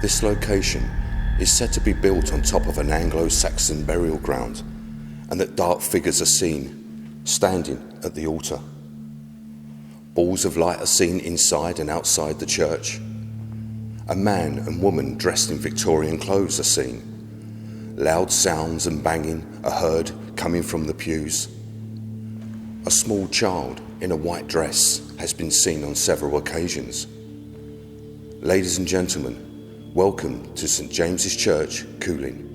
This location is said to be built on top of an Anglo-Saxon burial ground, and that dark figures are seen standing at the altar. Balls of light are seen inside and outside the church. A man and woman dressed in Victorian clothes are seen. Loud sounds and banging are heard coming from the pews. A small child in a white dress has been seen on several occasions. Ladies and gentlemen, welcome to St James's Church, Cooling.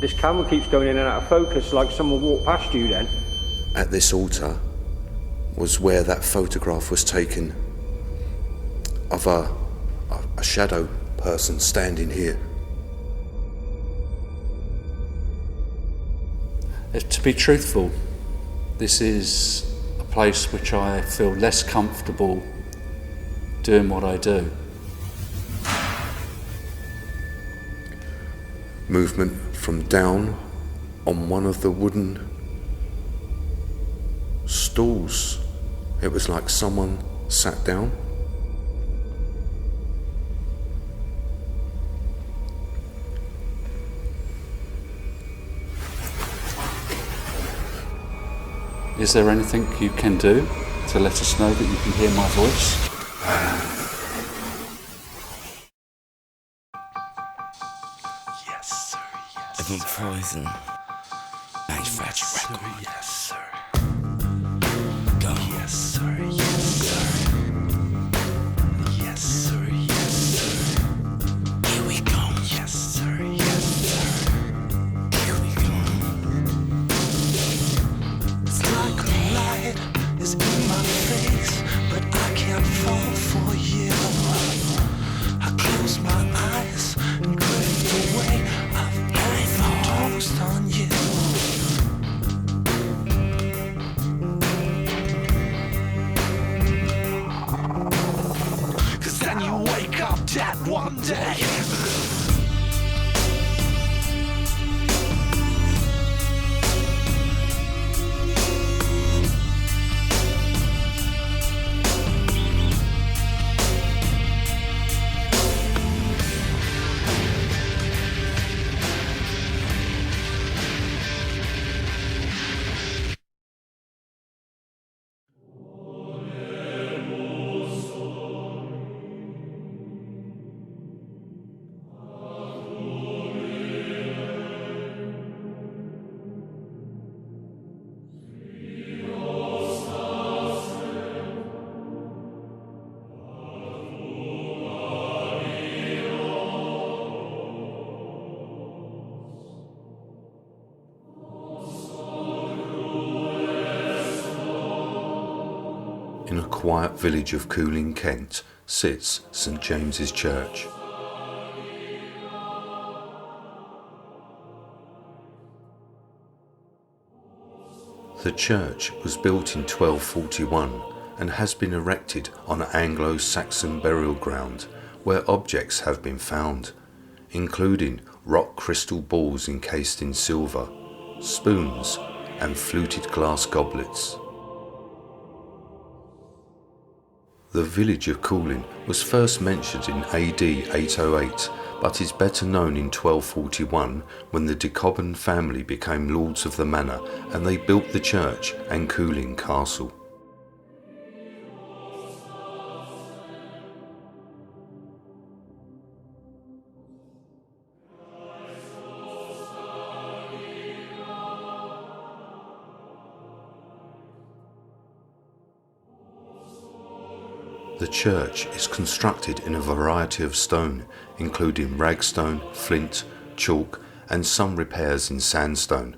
This camera keeps going in and out of focus like someone walked past you then. At this altar was where that photograph was taken of a shadow person standing here. To be truthful, this is a place which I feel less comfortable doing what I do. Movement from down on one of the wooden stools. It was like someone sat down. Is there anything you can do to let us know that you can hear my voice? Yes, sir, yes, sir. Poison. Manufactured record. Yes, sir. Go. Yes, sir, yes, sir. Yes, sir, yes, sir. Here we go. Yes, sir, yes, sir. Here we go. It's like a light is in my face, but I can't fall for you. I close my eyes and drift away. I've overdosed on you. Cause then you wake up dead one day. In a quiet village of Cooling, Kent, sits St James's Church. The church was built in 1241 and has been erected on Anglo-Saxon burial ground where objects have been found, including rock crystal balls encased in silver, spoons and fluted glass goblets. The village of Cooling was first mentioned in AD 808, but is better known in 1241 when the de Cobham family became lords of the manor and they built the church and Cooling Castle. The church is constructed in a variety of stone, including ragstone, flint, chalk, and some repairs in sandstone.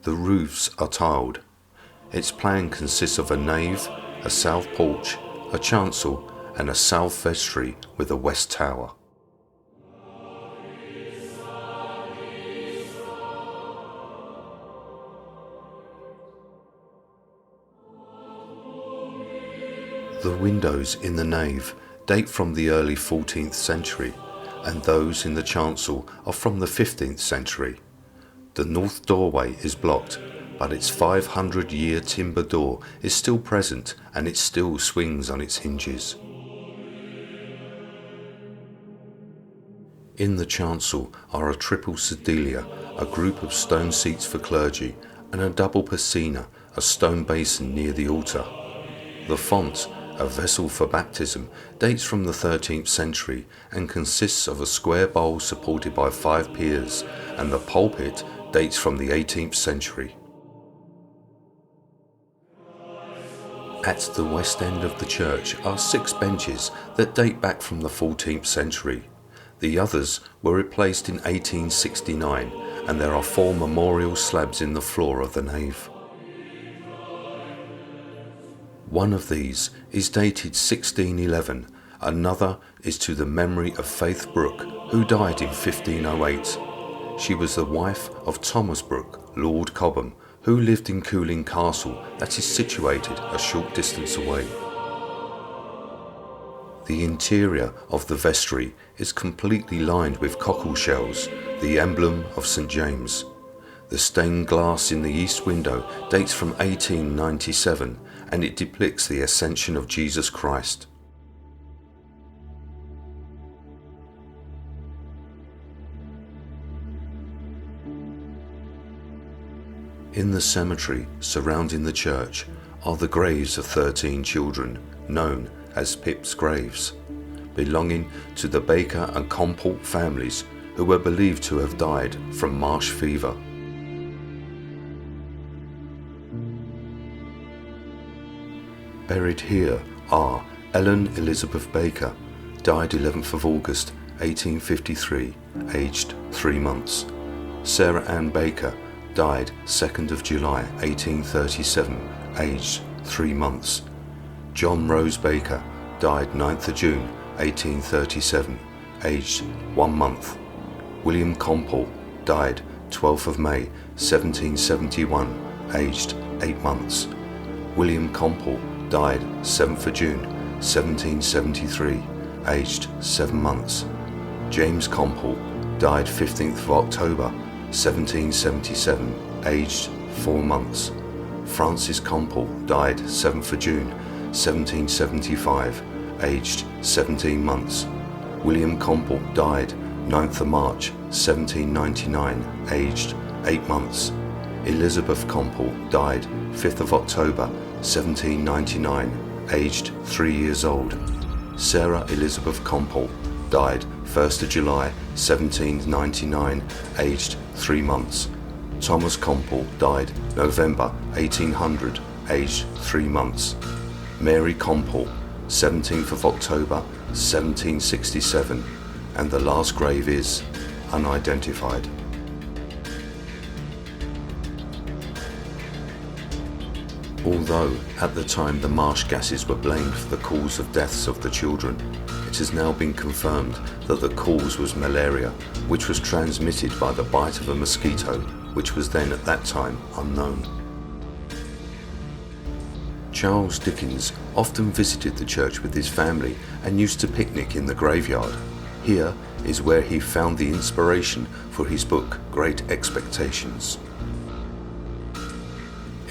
The roofs are tiled. Its plan consists of a nave, a south porch, a chancel, and a south vestry with a west tower. The windows in the nave date from the early 14th century, and those in the chancel are from the 15th century. The north doorway is blocked, but its 500-year timber door is still present and it still swings on its hinges. In the chancel are a triple sedilia, a group of stone seats for clergy, and a double piscina, a stone basin near the altar. The font, a vessel for baptism, dates from the 13th century and consists of a square bowl supported by 5 piers, and the pulpit dates from the 18th century. At the west end of the church are 6 benches that date back from the 14th century. The others were replaced in 1869, and there are 4 memorial slabs in the floor of the nave. One of these is dated 1611, another is to the memory of Faith Brooke, who died in 1508. She was the wife of Thomas Brooke, Lord Cobham, who lived in Cooling Castle that is situated a short distance away. The interior of the vestry is completely lined with cockle shells, the emblem of St. James. The stained glass in the east window dates from 1897 and it depicts the ascension of Jesus Christ. In the cemetery surrounding the church are the graves of 13 children, known as Pip's graves, belonging to the Baker and Comport families who were believed to have died from marsh fever. Buried here are Ellen Elizabeth Baker, died 11th of August 1853, aged 3 months. Sarah Ann Baker, died 2nd of July 1837, aged 3 months. John Rose Baker, died 9th of June 1837, aged 1 month. William Comport, died 12th of May 1771, aged 8 months. William Comport, died 7th of June 1773, aged 7 months. James Comport, died 15th of October 1777, aged 4 months. Francis Comport, died 7th of June 1775, aged 17 months. William Comport, died 9th of March 1799, aged 8 months. Elizabeth Comport, died 5th of October 1799, aged 3 years old. Sarah Elizabeth Comport, died 1st of July 1799, aged 3 months. Thomas Comport, died November 1800, aged 3 months. Mary Comport, 17th of October 1767, and the last grave is unidentified. Although at the time the marsh gases were blamed for the cause of deaths of the children, it has now been confirmed that the cause was malaria, which was transmitted by the bite of a mosquito, which was then at that time unknown. Charles Dickens often visited the church with his family and used to picnic in the graveyard. Here is where he found the inspiration for his book Great Expectations.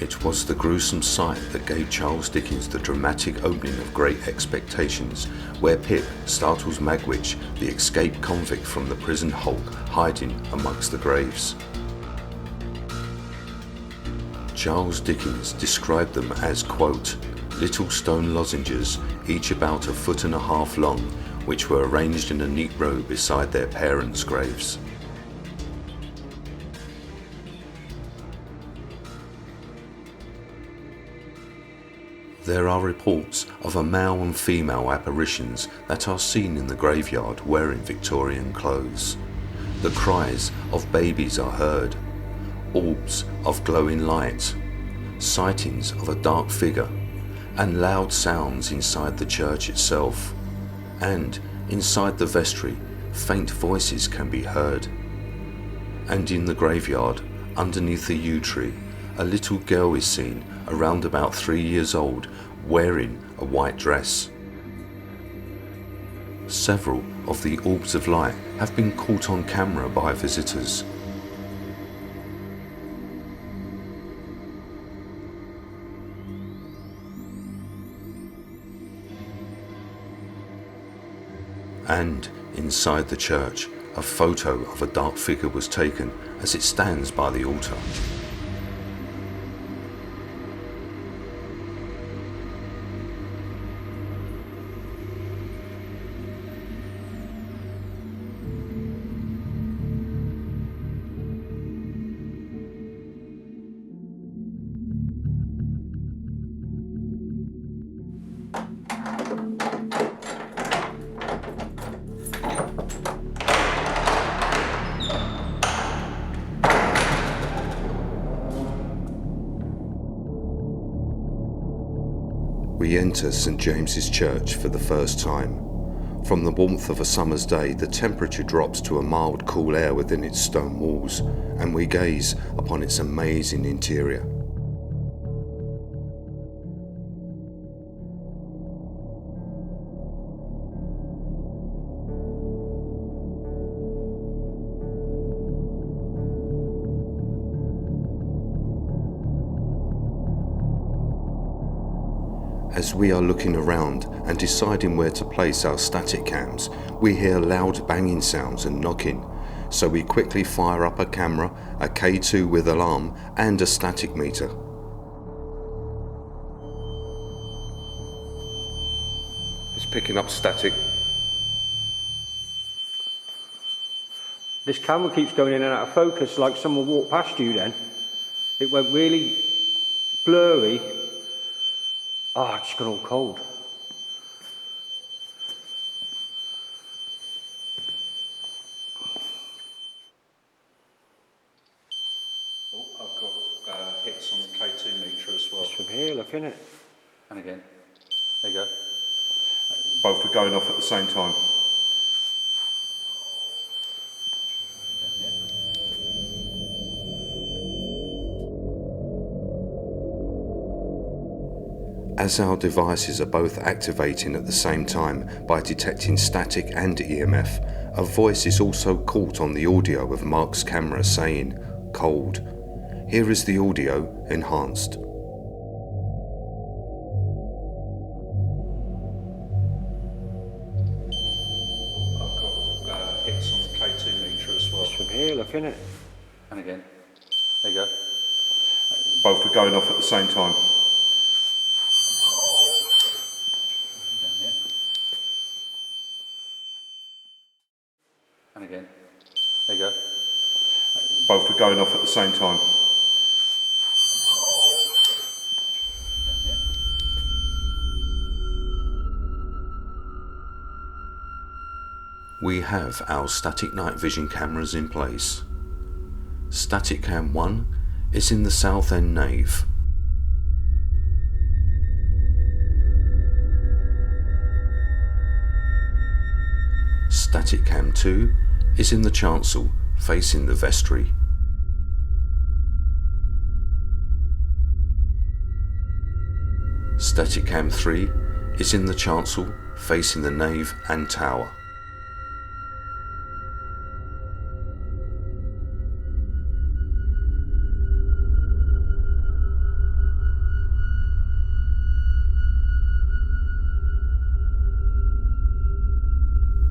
It was the gruesome sight that gave Charles Dickens the dramatic opening of Great Expectations, where Pip startles Magwitch, the escaped convict from the prison hulk, hiding amongst the graves. Charles Dickens described them as, quote, little stone lozenges, each about 1.5 feet long, which were arranged in a neat row beside their parents' graves. There are reports of a male and female apparitions that are seen in the graveyard wearing Victorian clothes. The cries of babies are heard, orbs of glowing light, sightings of a dark figure, and loud sounds inside the church itself. And inside the vestry, faint voices can be heard. And in the graveyard, underneath the yew tree, a little girl is seen, around about 3 years old, wearing a white dress. Several of the orbs of light have been caught on camera by visitors. And inside the church, a photo of a dark figure was taken as it stands by the altar. We enter St James's Church for the first time. From the warmth of a summer's day, the temperature drops to a mild, cool air within its stone walls, and we gaze upon its amazing interior. As we are looking around and deciding where to place our static cams, we hear loud banging sounds and knocking, so we quickly fire up a camera, a K2 with alarm and a static meter. It's picking up static. This camera keeps going in and out of focus like someone walked past you then. It went really blurry. Oh, it's gone all cold. Oh, I've got hits on the K2 meter as well. It's from here, look, innit? And again. There you go. Both are going off at the same time. As our devices are both activating at the same time by detecting static and EMF, a voice is also caught on the audio of Mark's camera saying, "Cold." Here is the audio enhanced. I've got hits on the K2 meter as well. It's from here, look, innit? And again. There you go. Both are going off at the same time. Down here. And again. There you go. Both are going off at the same time. Down here. We have our static night vision cameras in place. Static cam 1 is in the south end nave. Static cam 2 is in the chancel facing the vestry. Static cam 3 is in the chancel facing the nave and tower.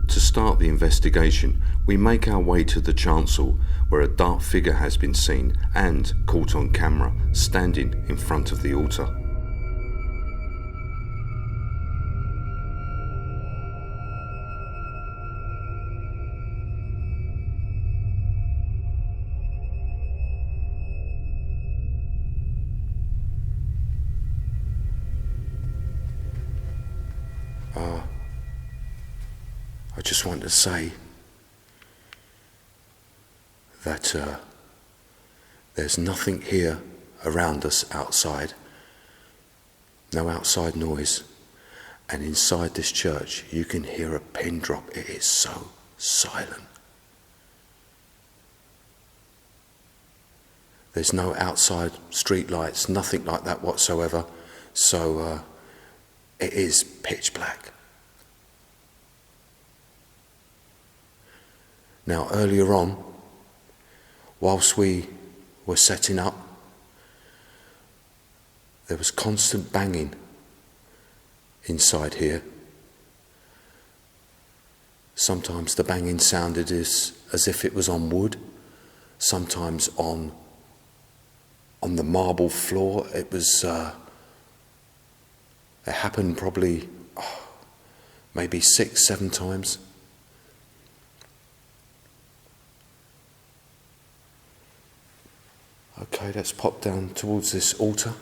To start the investigation, we make our way to the chancel where a dark figure has been seen and caught on camera standing in front of the altar. I just want to say that there's nothing here around us outside, no outside noise, and inside this church you can hear a pin drop. It is so silent. There's no outside street lights, nothing like that whatsoever, so it is pitch black. Now, earlier on, whilst we were setting up, there was constant banging inside here. Sometimes the banging sounded as if it was on wood, sometimes on the marble floor. It happened probably maybe 6-7 times. Okay, let's pop down towards this altar.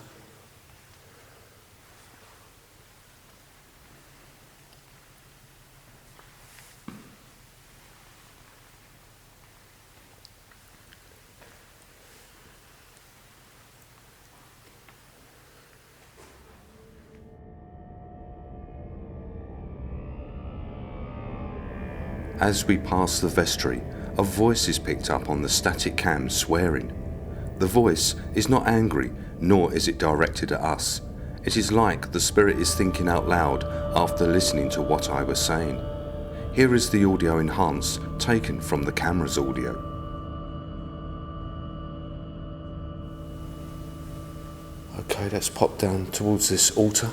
As we pass the vestry, a voice is picked up on the static cam swearing. The voice is not angry, nor is it directed at us. It is like the spirit is thinking out loud after listening to what I was saying. Here is the audio enhance taken from the camera's audio. Okay, let's pop down towards this altar.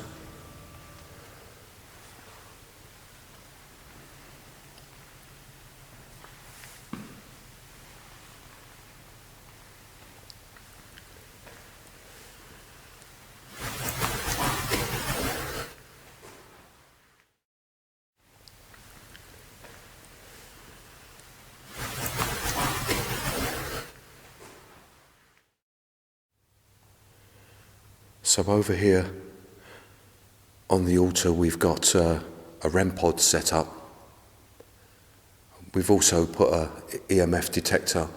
So over here on the altar we've got a REM pod set up. We've also put a EMF detector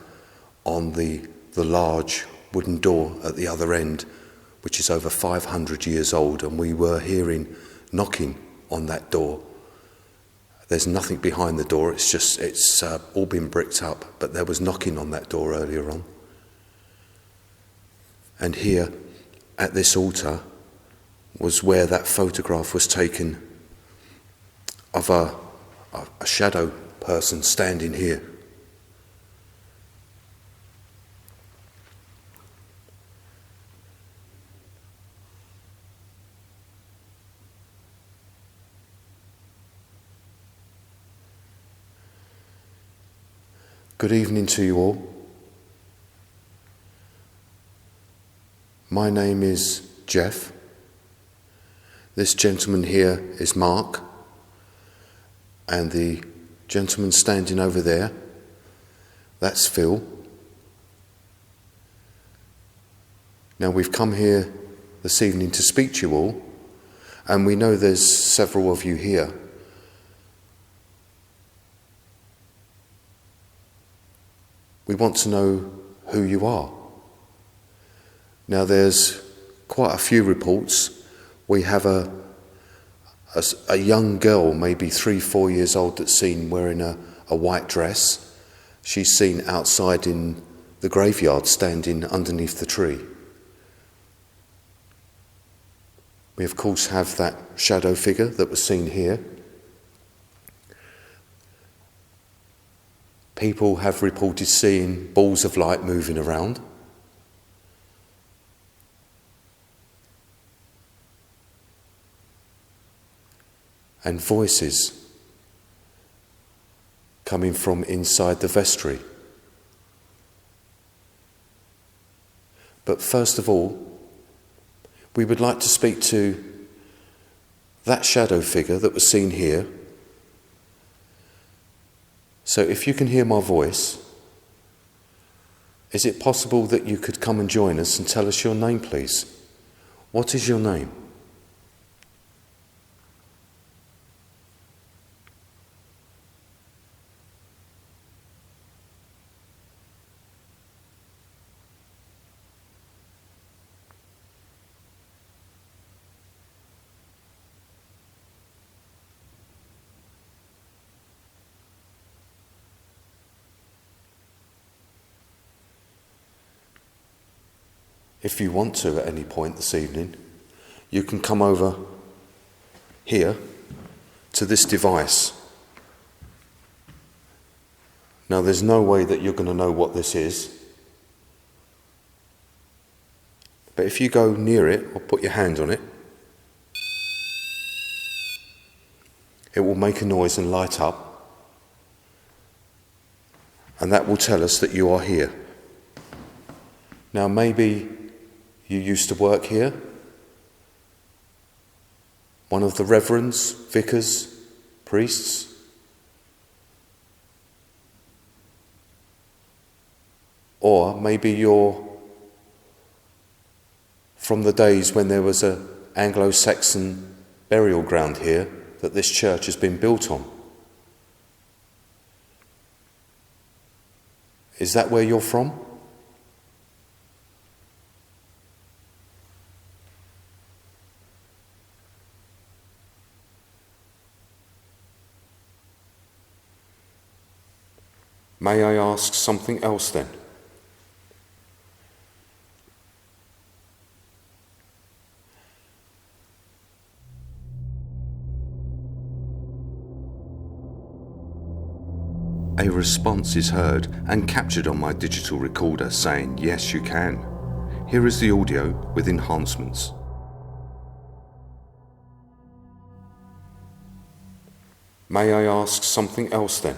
on the large wooden door at the other end, which is over 500 years old, and we were hearing knocking on that door. There's nothing behind the door, it's all been bricked up, but there was knocking on that door earlier on. And here at this altar was where that photograph was taken of a shadow person standing here. Good evening to you all. My name is Jeff. This gentleman here is Mark, and the gentleman standing over there, that's Phil. Now we've come here this evening to speak to you all, and we know there's several of you here. We want to know who you are. Now there's quite a few reports. We have a young girl, maybe 3-4 years old, that's seen wearing a white dress. She's seen outside in the graveyard standing underneath the tree. We of course have that shadow figure that was seen here. People have reported seeing balls of light moving around. And voices coming from inside the vestry. But first of all, we would like to speak to that shadow figure that was seen here. So if you can hear my voice, is it possible that you could come and join us and tell us your name, please? What is your name? If you want to at any point this evening, you can come over here to this device. Now, there's no way that you're going to know what this is. But if you go near it or put your hand on it, it will make a noise and light up. And that will tell us that you are here. Now, maybe you used to work here. One of the reverends, vicars, priests. Or maybe you're from the days when there was an Anglo-Saxon burial ground here that this church has been built on. Is that where you're from? May I ask something else then? A response is heard and captured on my digital recorder saying, yes, you can. Here is the audio with enhancements. May I ask something else then?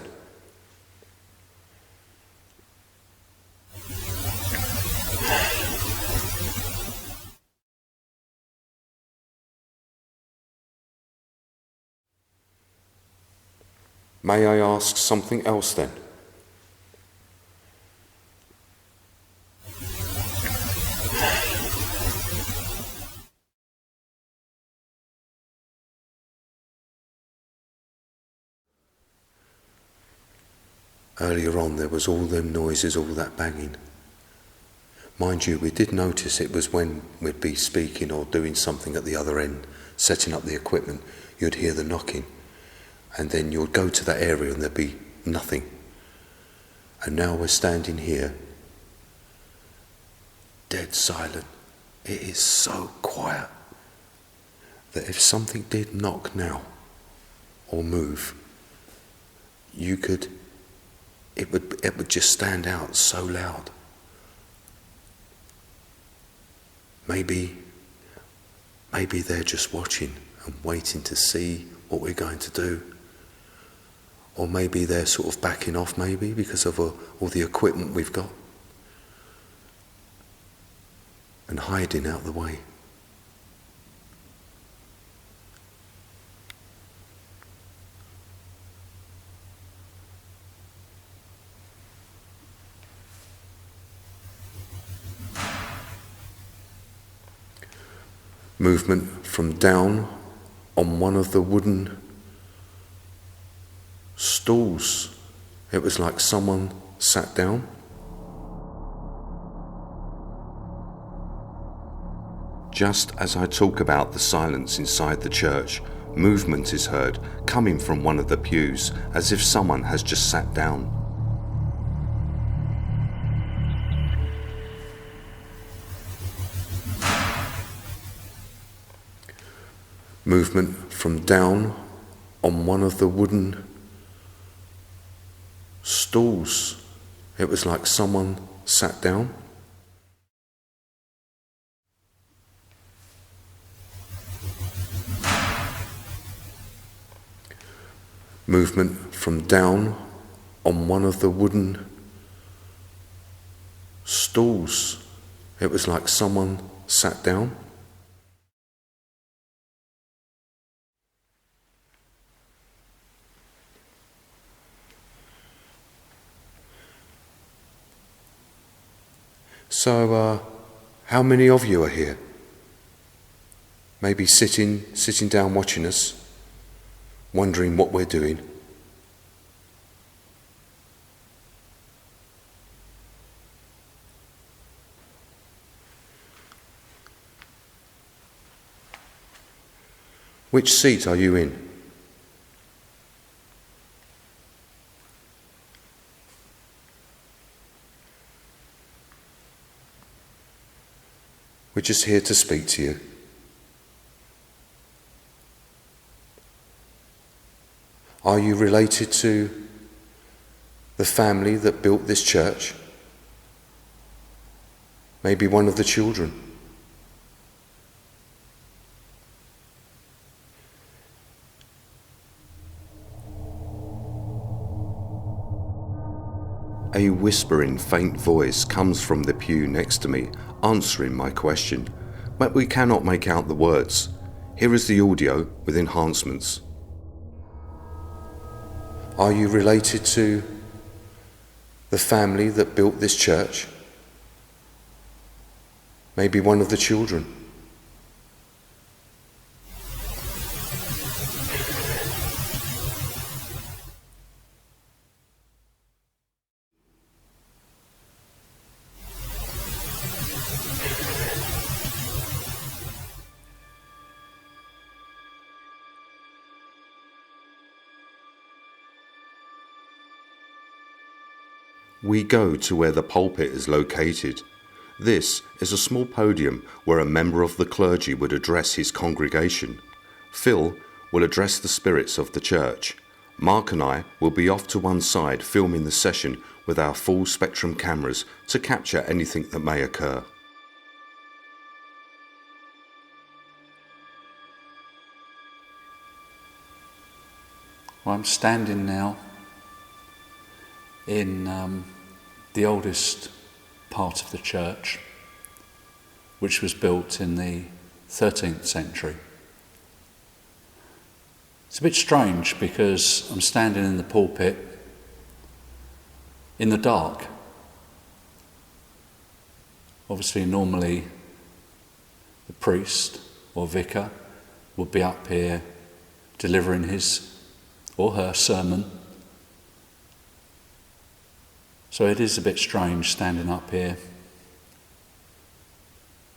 May I ask something else then? Earlier on there was all them noises, all that banging. Mind you, we did notice it was when we'd be speaking or doing something at the other end, setting up the equipment, you'd hear the knocking. And then you'd go to that area and there'd be nothing. And now we're standing here, dead silent. It is so quiet that if something did knock now or move, it would just stand out so loud. Maybe they're just watching and waiting to see what we're going to do. Or maybe they're sort of backing off, maybe, because of all the equipment we've got. And hiding out the way. Movement from down on one of the wooden stools. It was like someone sat down. Just as I talk about the silence inside the church, movement is heard coming from one of the pews, as if someone has just sat down. Movement from down on one of the wooden stools. It was like someone sat down. Movement from down on one of the wooden stools. It was like someone sat down. So, how many of you are here? Maybe sitting down watching us, wondering what we're doing. Which seat are you in? We're just here to speak to you. Are you related to The family that built this church may be one of the children. A whispering, faint voice comes from the pew next to me, answering my question, but we cannot make out the words. Here is the audio with enhancements. Are you related to the family that built this church? Maybe one of the children. We go to where the pulpit is located. This is a small podium where a member of the clergy would address his congregation. Phil will address the spirits of the church. Mark and I will be off to one side filming the session with our full spectrum cameras to capture anything that may occur. Well, I'm standing now in the oldest part of the church, which was built in the 13th century. It's a bit strange because I'm standing in the pulpit in the dark. Obviously, normally the priest or vicar would be up here delivering his or her sermon. So it is a bit strange standing up here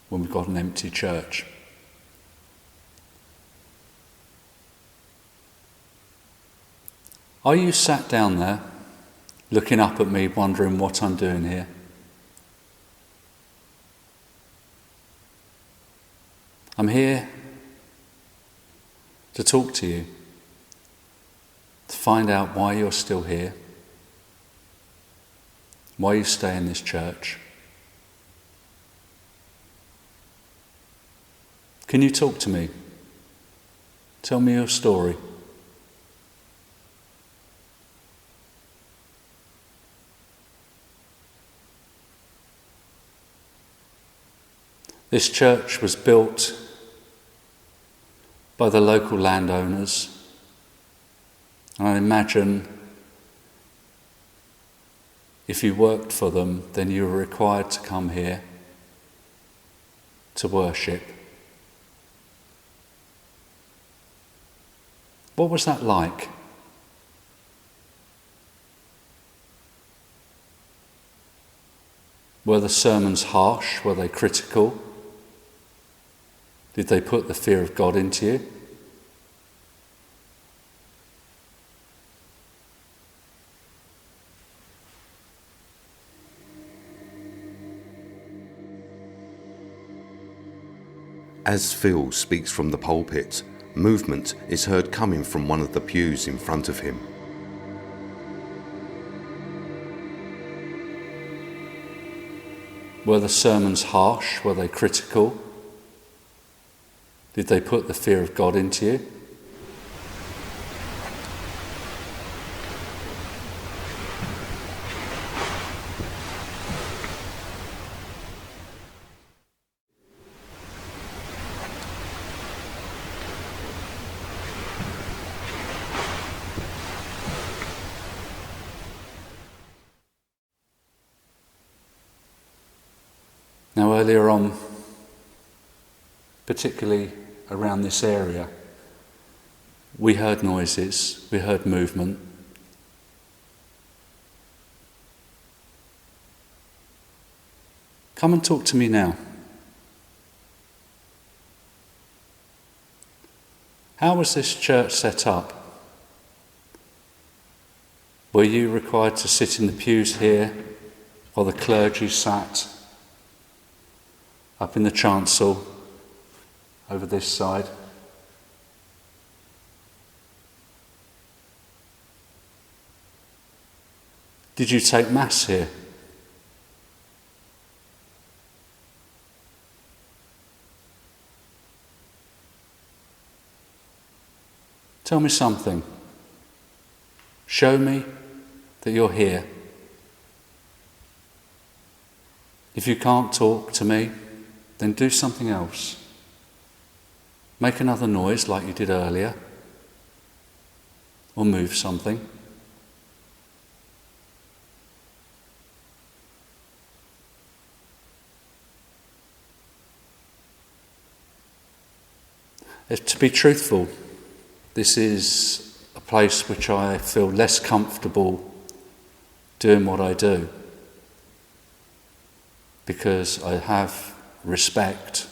when we've got an empty church. Are you sat down there looking up at me wondering what I'm doing here? I'm here to talk to you, to find out why you're still here, why you stay in this church. Can you talk to me? Tell me your story. This church was built by the local landowners, and I imagine if you worked for them, then you were required to come here to worship. What was that like? Were the sermons harsh? Were they critical? Did they put the fear of God into you? As Phil speaks from the pulpit, movement is heard coming from one of the pews in front of him. Were the sermons harsh? Were they critical? Did they put the fear of God into you? Now, earlier on, particularly around this area, we heard noises, we heard movement. Come and talk to me now. How was this church set up? Were you required to sit in the pews here while the clergy sat up in the chancel over this side? Did you take Mass here? Tell me something. Show me that you're here. If you can't talk to me, then do something else. Make another noise like you did earlier, or move something. To be truthful, this is a place which I feel less comfortable doing what I do, because I have respect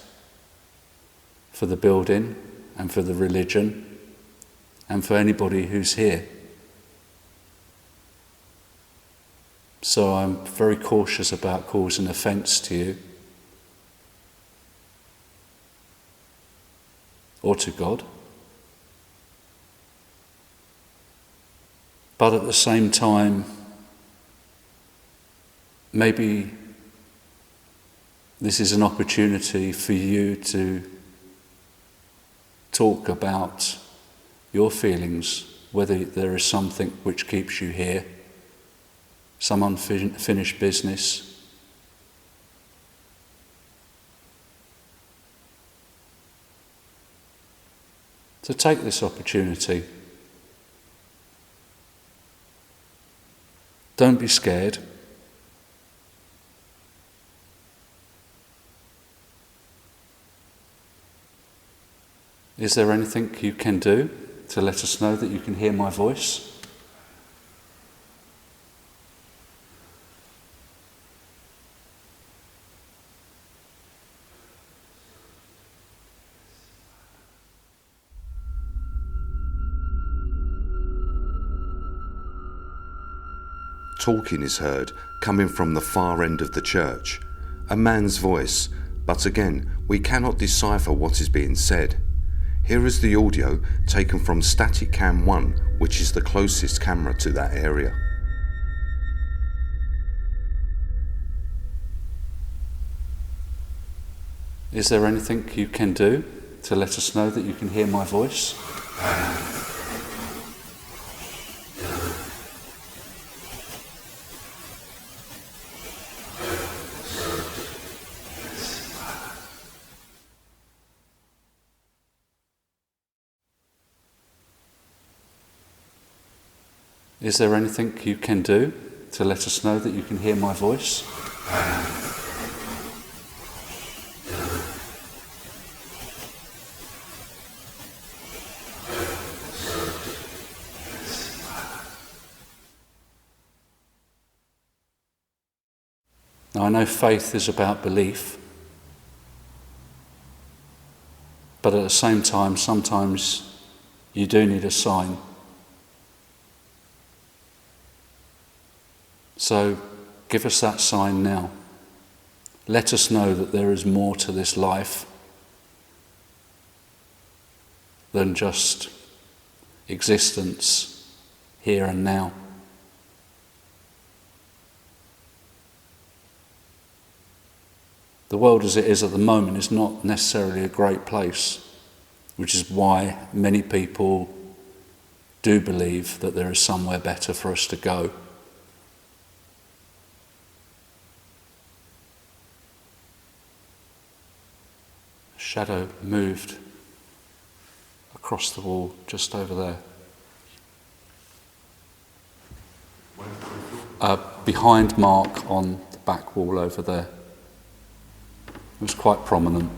for the building and for the religion and for anybody who's here. So I'm very cautious about causing offence to you or to God. But at the same time, maybe this is an opportunity for you to talk about your feelings, whether there is something which keeps you here, some unfinished business. So take this opportunity. Don't be scared. Is there anything you can do to let us know that you can hear my voice? Talking is heard coming from the far end of the church, a man's voice, but again, we cannot decipher what is being said. Here is the audio taken from Static Cam 1, which is the closest camera to that area. Is there anything you can do to let us know that you can hear my voice? Is there anything you can do to let us know that you can hear my voice? Now, I know faith is about belief, but at the same time, sometimes you do need a sign. So give us that sign now. Let us know that there is more to this life than just existence here and now. The world as it is at the moment is not necessarily a great place, which is why many people do believe that there is somewhere better for us to go. Shadow moved across the wall just over there. Behind Mark on the back wall over there. It was quite prominent.